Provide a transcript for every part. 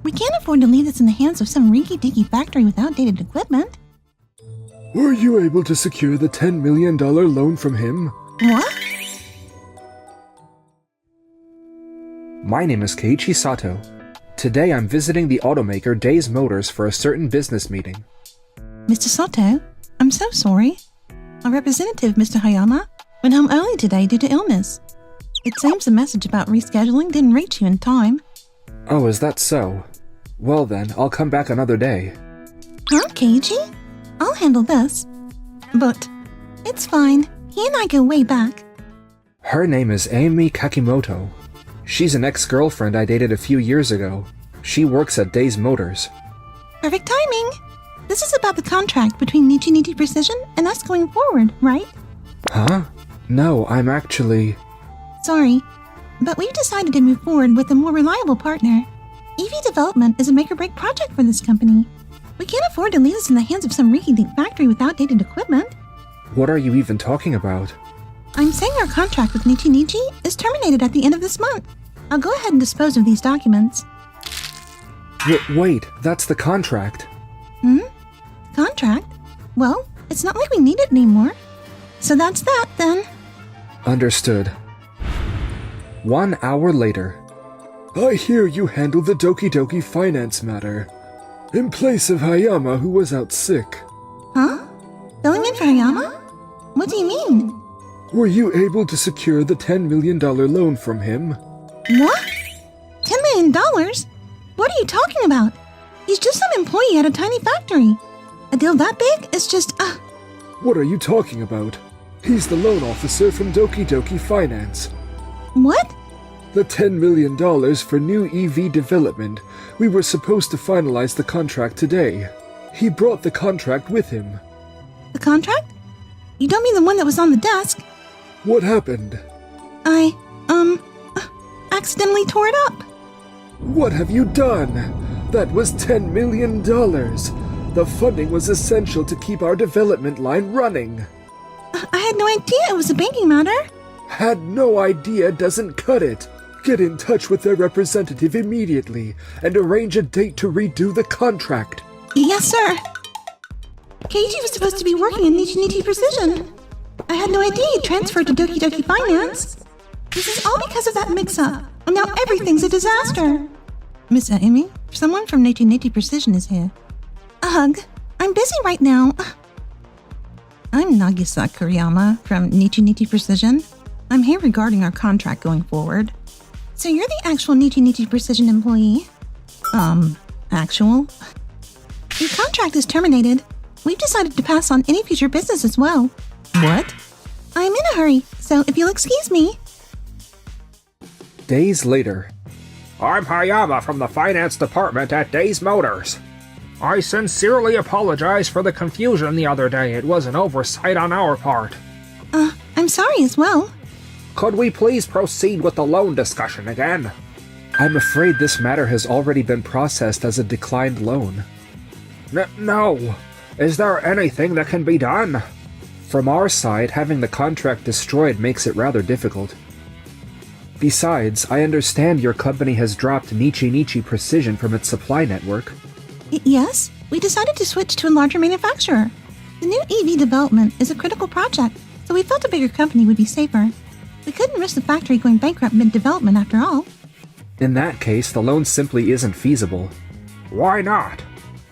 We can't afford to leave this in the hands of some rinky-dinky factory with outdated equipment. Were you able to secure the $10 million loan from him? What? My name is Keiichi Sato. Today I'm visiting the automaker Days Motors for a certain business meeting. Mr. Sato, I'm so sorry. Our representative, Mr. Hayama, went home early today due to illness. It seems the message about rescheduling didn't reach you in time. Oh, is that so? Well then, I'll come back another day. Huh, Keiichi? I'll handle this. But it's fine. He and I go way back. Her name is Amy Kakimoto. She's an ex-girlfriend I dated a few years ago. She works at Days Motors. Perfect timing. This is about the contract between Nichi Precision and us going forward, right? Huh? No, I'm actually... Sorry, but we've decided to move forward with a more reliable partner. EV development is a make-or-break project for this company. We can't afford to leave this in the hands of some rinky-dink factory with outdated equipment. What are you even talking about? I'm saying our contract with Nichi is terminated at the end of this month. I'll go ahead and dispose of these documents. Wait, that's the contract. Contract? Well, it's not like we need it anymore. So that's that, then. Understood. 1 hour later. I hear you handled the Doki Doki finance matter, in place of Hayama, who was out sick. Huh? Filling in for Hayama? What do you mean? Were you able to secure the $10 million loan from him? What? $10 million? What are you talking about? He's just some employee at a tiny factory. A deal that big is just, What are you talking about? He's the loan officer from Doki Doki Finance. What? The $10 million for new EV development. We were supposed to finalize the contract today. He brought the contract with him. The contract? You don't mean the one that was on the desk? What happened? I, accidentally tore it up. What have you done? That was $10 million. The funding was essential to keep our development line running. I had no idea it was a banking matter. Had no idea doesn't cut it. Get in touch with their representative immediately and arrange a date to redo the contract. Yes, sir. Keiichi was supposed to be working in Nichi Precision. I had no idea he transferred to Doki Doki Finance. This is all because of that mix-up, and now everything's a disaster. Miss Amy, someone from Nichi Precision is here. Ugh, I'm busy right now. I'm Nagisa Kuriyama from Nichi Precision. I'm here regarding our contract going forward. So you're the actual Nichi Precision employee? Actual? Your contract is terminated. We've decided to pass on any future business as well. What? I'm in a hurry, so if you'll excuse me. Days later. I'm Hayama from the finance department at Days Motors. I sincerely apologize for the confusion the other day. It was an oversight on our part. I'm sorry as well. Could we please proceed with the loan discussion again? I'm afraid this matter has already been processed as a declined loan. No. Is there anything that can be done? From our side, having the contract destroyed makes it rather difficult. Besides, I understand your company has dropped Nichi Precision from its supply network. Yes, we decided to switch to a larger manufacturer. The new EV development is a critical project, so we felt a bigger company would be safer. We couldn't risk the factory going bankrupt mid-development after all. In that case, the loan simply isn't feasible. Why not?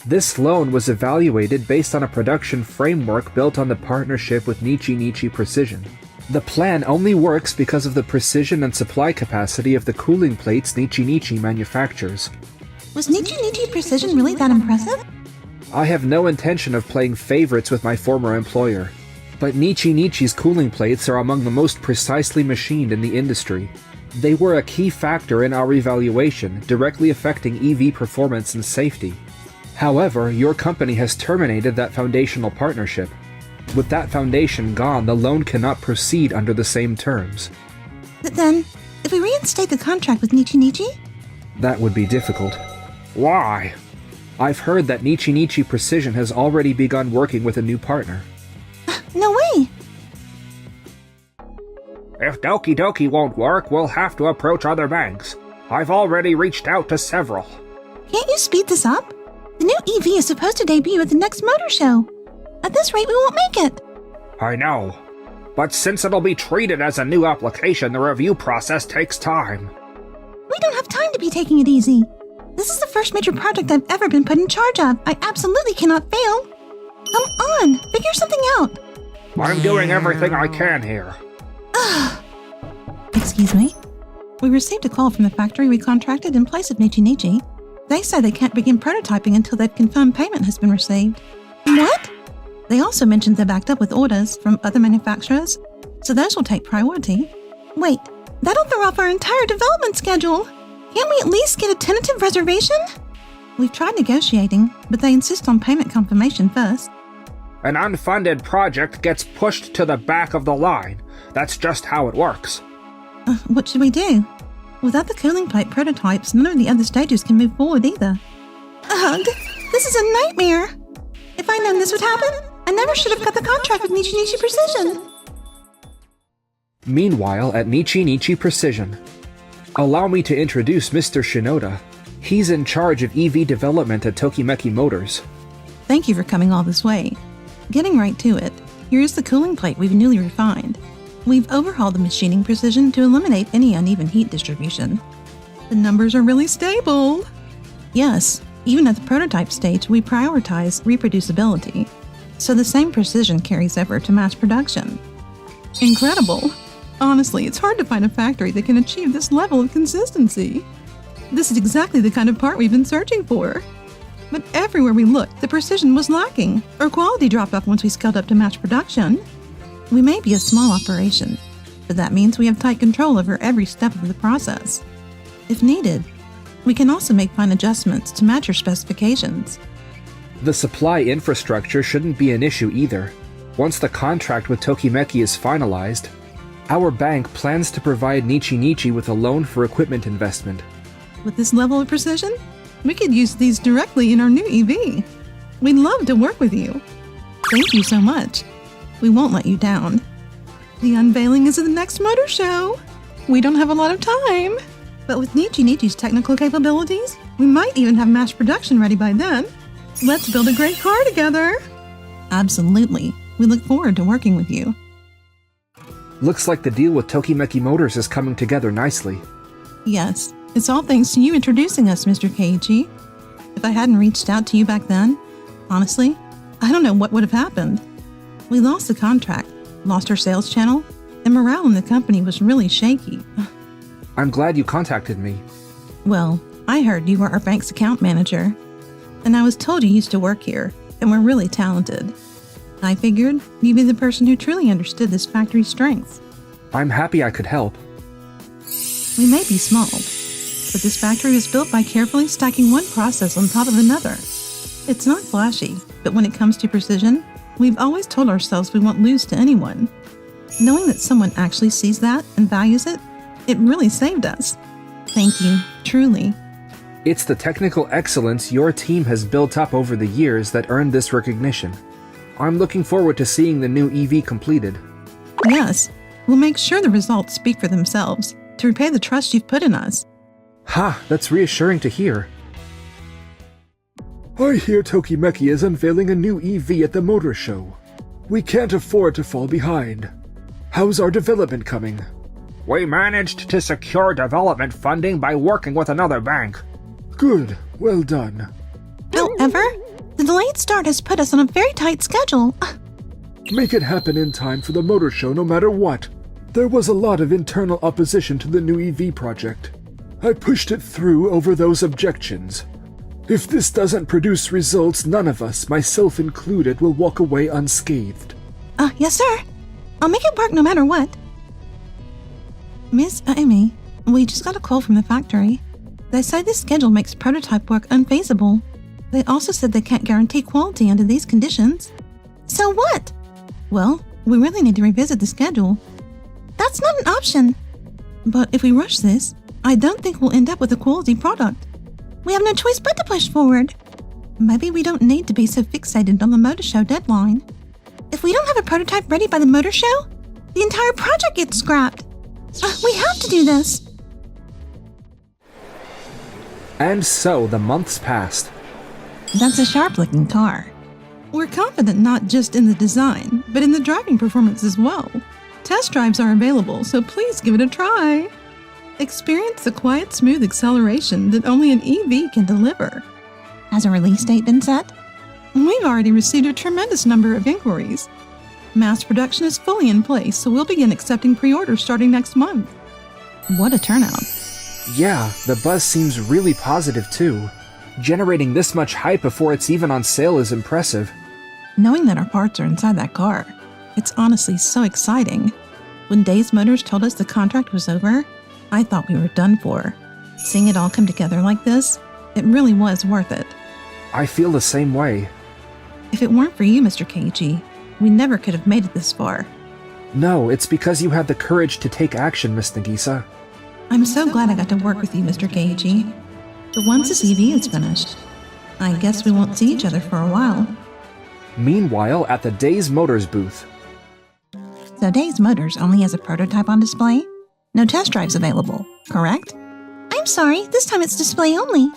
This loan was evaluated based on a production framework built on the partnership with Nichi Precision. The plan only works because of the precision and supply capacity of the cooling plates Nichi manufactures. Was Nichi Precision really that impressive? I have no intention of playing favorites with my former employer, but Nichi's cooling plates are among the most precisely machined in the industry. They were a key factor in our evaluation, directly affecting EV performance and safety. However, your company has terminated that foundational partnership. With that foundation gone, the loan cannot proceed under the same terms. But then, if we reinstate the contract with Nichi? That would be difficult. Why? I've heard that Nichi Precision has already begun working with a new partner. No way! If Doki Doki won't work, we'll have to approach other banks. I've already reached out to several. Can't you speed this up? The new EV is supposed to debut at the next motor show. At this rate, we won't make it. I know. But since it'll be treated as a new application, the review process takes time. We don't have time to be taking it easy. This is the first major project I've ever been put in charge of. I absolutely cannot fail. Come on, figure something out. I'm doing everything I can here. Excuse me? We received a call from the factory we contracted in place of Nichi. They say they can't begin prototyping until they've confirmed payment has been received. What? They also mentioned they're backed up with orders from other manufacturers, so those will take priority. Wait, that'll throw off our entire development schedule. Can't we at least get a tentative reservation? We've tried negotiating, but they insist on payment confirmation first. An unfunded project gets pushed to the back of the line. That's just how it works. What should we do? Without the cooling plate prototypes, none of the other stages can move forward either. Ugh, this is a nightmare. If I'd known this would happen, I never should have cut the contract with Nichi Precision. Meanwhile, at Nichi Precision, allow me to introduce Mr. Shinoda. He's in charge of EV development at Tokimeki Motors. Thank you for coming all this way. Getting right to it, here's the cooling plate we've newly refined. We've overhauled the machining precision to eliminate any uneven heat distribution. The numbers are really stable. Yes, even at the prototype stage, we prioritize reproducibility, so the same precision carries over to mass production. Incredible! Honestly, it's hard to find a factory that can achieve this level of consistency. This is exactly the kind of part we've been searching for. But everywhere we looked, the precision was lacking, or quality dropped off once we scaled up to mass production. We may be a small operation, but that means we have tight control over every step of the process. If needed, we can also make fine adjustments to match your specifications. The supply infrastructure shouldn't be an issue either. Once the contract with Tokimeki is finalized, our bank plans to provide Nichi with a loan for equipment investment. With this level of precision, we could use these directly in our new EV. We'd love to work with you. Thank you so much. We won't let you down. The unveiling is at the next motor show. We don't have a lot of time. But with Nichi's technical capabilities, we might even have mass production ready by then. Let's build a great car together. Absolutely. We look forward to working with you. Looks like the deal with Tokimeki Motors is coming together nicely. Yes, it's all thanks to you introducing us, Mr. Keiichi. If I hadn't reached out to you back then, honestly, I don't know what would have happened. We lost the contract, lost our sales channel, and morale in the company was really shaky. I'm glad you contacted me. Well, I heard you were our bank's account manager, and I was told you used to work here and were really talented. I figured you'd be the person who truly understood this factory's strengths. I'm happy I could help. We may be small, but this factory was built by carefully stacking one process on top of another. It's not flashy, but when it comes to precision, we've always told ourselves we won't lose to anyone. Knowing that someone actually sees that and values it, it really saved us. Thank you, truly. It's the technical excellence your team has built up over the years that earned this recognition. I'm looking forward to seeing the new EV completed. Yes, we'll make sure the results speak for themselves to repay the trust you've put in us. Ha, that's reassuring to hear. I hear Tokimeki is unveiling a new EV at the motor show. We can't afford to fall behind. How's our development coming? We managed to secure development funding by working with another bank. Good, well done. However, the delayed start has put us on a very tight schedule. Make it happen in time for the motor show no matter what. There was a lot of internal opposition to the new EV project. I pushed it through over those objections. If this doesn't produce results, none of us, myself included, will walk away unscathed. Yes, sir. I'll make it work no matter what. Miss Amy, we just got a call from the factory. They say this schedule makes prototype work unfeasible. They also said they can't guarantee quality under these conditions. So what? Well, we really need to revisit the schedule. That's not an option. But if we rush this, I don't think we'll end up with a quality product. We have no choice but to push forward. Maybe we don't need to be so fixated on the motor show deadline. If we don't have a prototype ready by the motor show, the entire project gets scrapped. We have to do this. And so the months passed. That's a sharp-looking car. We're confident not just in the design, but in the driving performance as well. Test drives are available, so please give it a try. Experience the quiet, smooth acceleration that only an EV can deliver. Has a release date been set? We've already received a tremendous number of inquiries. Mass production is fully in place, so we'll begin accepting pre-orders starting next month. What a turnout. Yeah, the buzz seems really positive too. Generating this much hype before it's even on sale is impressive. Knowing that our parts are inside that car, it's honestly so exciting. When Days Motors told us the contract was over, I thought we were done for. Seeing it all come together like this, it really was worth it. I feel the same way. If it weren't for you, Mr. Keiichi, we never could have made it this far. No, it's because you had the courage to take action, Miss Nagisa. I'm so glad I got to work with you, Mr. Keiichi. But once this EV is finished, I guess we won't see each other for a while. Meanwhile, at the Days Motors booth. So Days Motors only has a prototype on display? No test drives available, correct? I'm sorry, this time it's display only.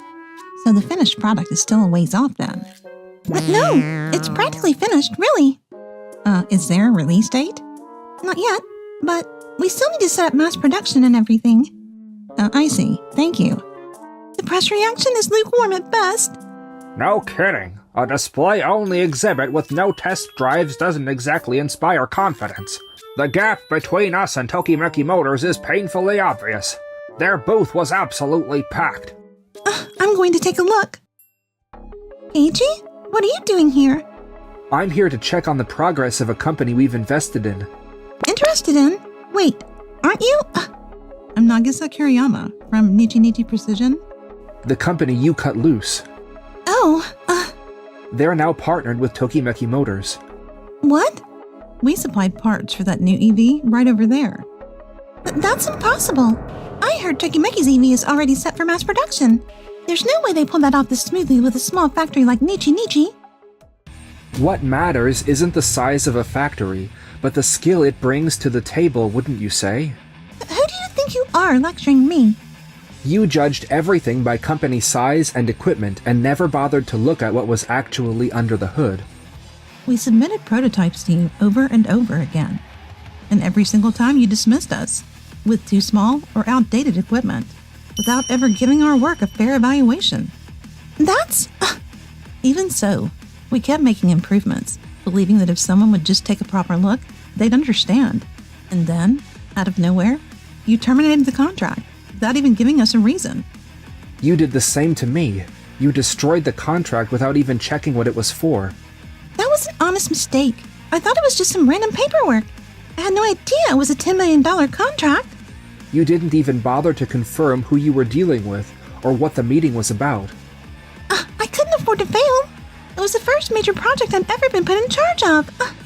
So the finished product is still a ways off then. But no, it's practically finished, really. Is there a release date? Not yet, but we still need to set up mass production and everything. I see, thank you. The press reaction is lukewarm at best. No kidding. A display-only exhibit with no test drives doesn't exactly inspire confidence. The gap between us and Tokimeki Motors is painfully obvious. Their booth was absolutely packed. I'm going to take a look. Keiichi, what are you doing here? I'm here to check on the progress of a company we've invested in. Interested in? Wait, aren't you? I'm Nagisa Kuriyama from Nichi Precision. The company you cut loose. Oh, They're now partnered with Tokimeki Motors. what? We supplied parts for that new EV right over there. That's impossible. I heard Tokimeki's EV is already set for mass production. There's no way they pulled that off this smoothly with a small factory like Nichi. What matters isn't the size of a factory, but the skill it brings to the table, wouldn't you say? Who do you think you are lecturing me? You judged everything by company size and equipment and never bothered to look at what was actually under the hood. We submitted prototypes to you over and over again. And every single time you dismissed us with too small or outdated equipment without ever giving our work a fair evaluation. That's... Even so, we kept making improvements, believing that if someone would just take a proper look, they'd understand. And then, out of nowhere, you terminated the contract without even giving us a reason. You did the same to me. You destroyed the contract without even checking what it was for. That was an honest mistake. I thought it was just some random paperwork. I had no idea it was a $10 million contract. You didn't even bother to confirm who you were dealing with or what the meeting was about. I couldn't afford to fail. It was the first major project I'd ever been put in charge of.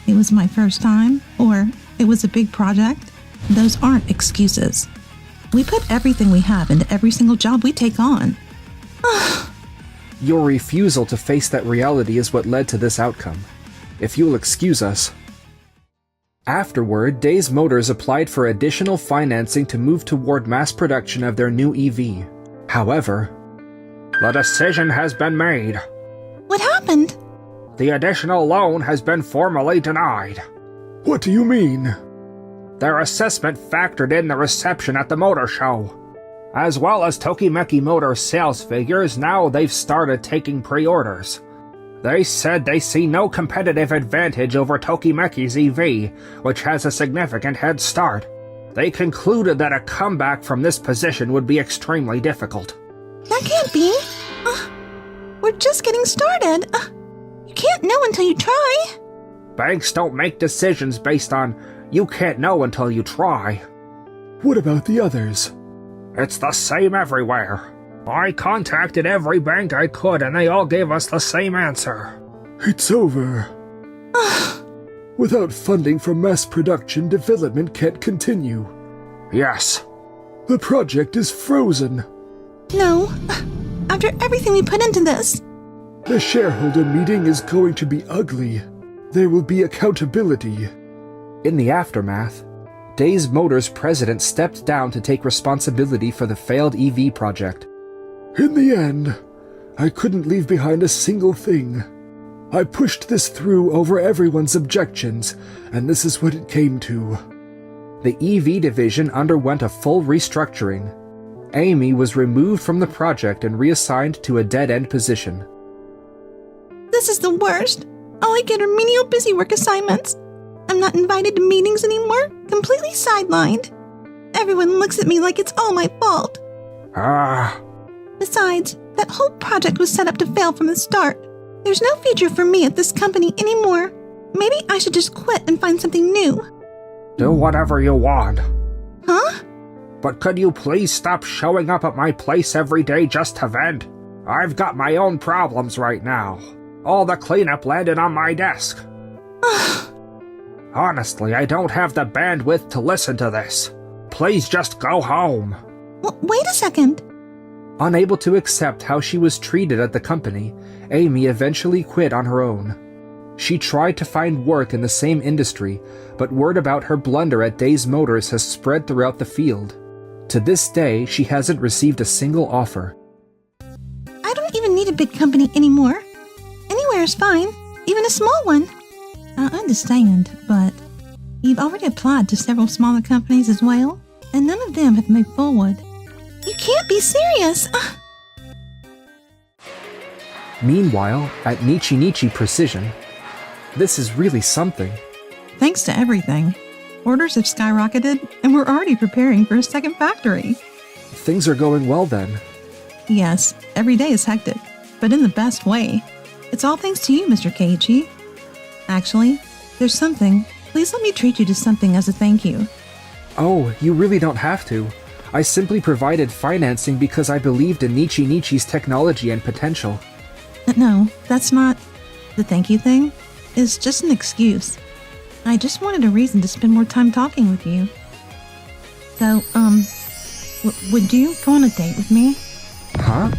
It was my first time, or it was a big project. Those aren't excuses. We put everything we have into every single job we take on. Your refusal to face that reality is what led to this outcome. If you'll excuse us. Afterward, Days Motors applied for additional financing to move toward mass production of their new EV. However, The decision has been made. What happened? The additional loan has been formally denied. What do you mean? Their assessment factored in the reception at the motor show. As well as Tokimeki Motors' sales figures, now they've started taking pre-orders. They said they see no competitive advantage over Tokimeki's EV, which has a significant head start. They concluded that a comeback from this position would be extremely difficult. That can't be. We're just getting started. You can't know until you try. Banks don't make decisions based on you can't know until you try. What about the others? It's the same everywhere. I contacted every bank I could and they all gave us the same answer. It's over. Without funding for mass production, development can't continue. Yes. The project is frozen. No. After everything we put into this. The shareholder meeting is going to be ugly. There will be accountability. in the aftermath, Days Motors' president stepped down to take responsibility for the failed EV project. In the end, I couldn't leave behind a single thing. I pushed this through over everyone's objections, and this is what it came to. The EV division underwent a full restructuring. Amy was removed from the project and reassigned to a dead-end position. This is the worst. All I get are menial busywork assignments. I'm not invited to meetings anymore, completely sidelined. Everyone looks at me like it's all my fault. Besides, that whole project was set up to fail from the start. There's no future for me at this company anymore. Maybe I should just quit and find something new. Do whatever you want. Huh? But could you please stop showing up at my place every day just to vent? I've got my own problems right now. All the cleanup landed on my desk. Honestly, I don't have the bandwidth to listen to this. Please just go home. Wait a second. Unable to accept how she was treated at the company, Amy eventually quit on her own. She tried to find work in the same industry, but word about her blunder at Days Motors has spread throughout the field. To this day, she hasn't received a single offer. I don't even need a big company anymore. Anywhere is fine, even a small one. I understand, but you've already applied to several smaller companies as well, and none of them have moved forward. You can't be serious! Meanwhile, at Nichi Precision, this is really something. Thanks to everything. Orders have skyrocketed, and we're already preparing for a second factory. Things are going well then. Yes, every day is hectic, but in the best way. It's all thanks to you, Mr. Keiichi. Actually, there's something. Please let me treat you to something as a thank you. Oh, you really don't have to. I simply provided financing because I believed in Nichi's technology and potential. No, that's not... The thank you thing is just an excuse. I just wanted a reason to spend more time talking with you. So, would you go on a date with me? Huh?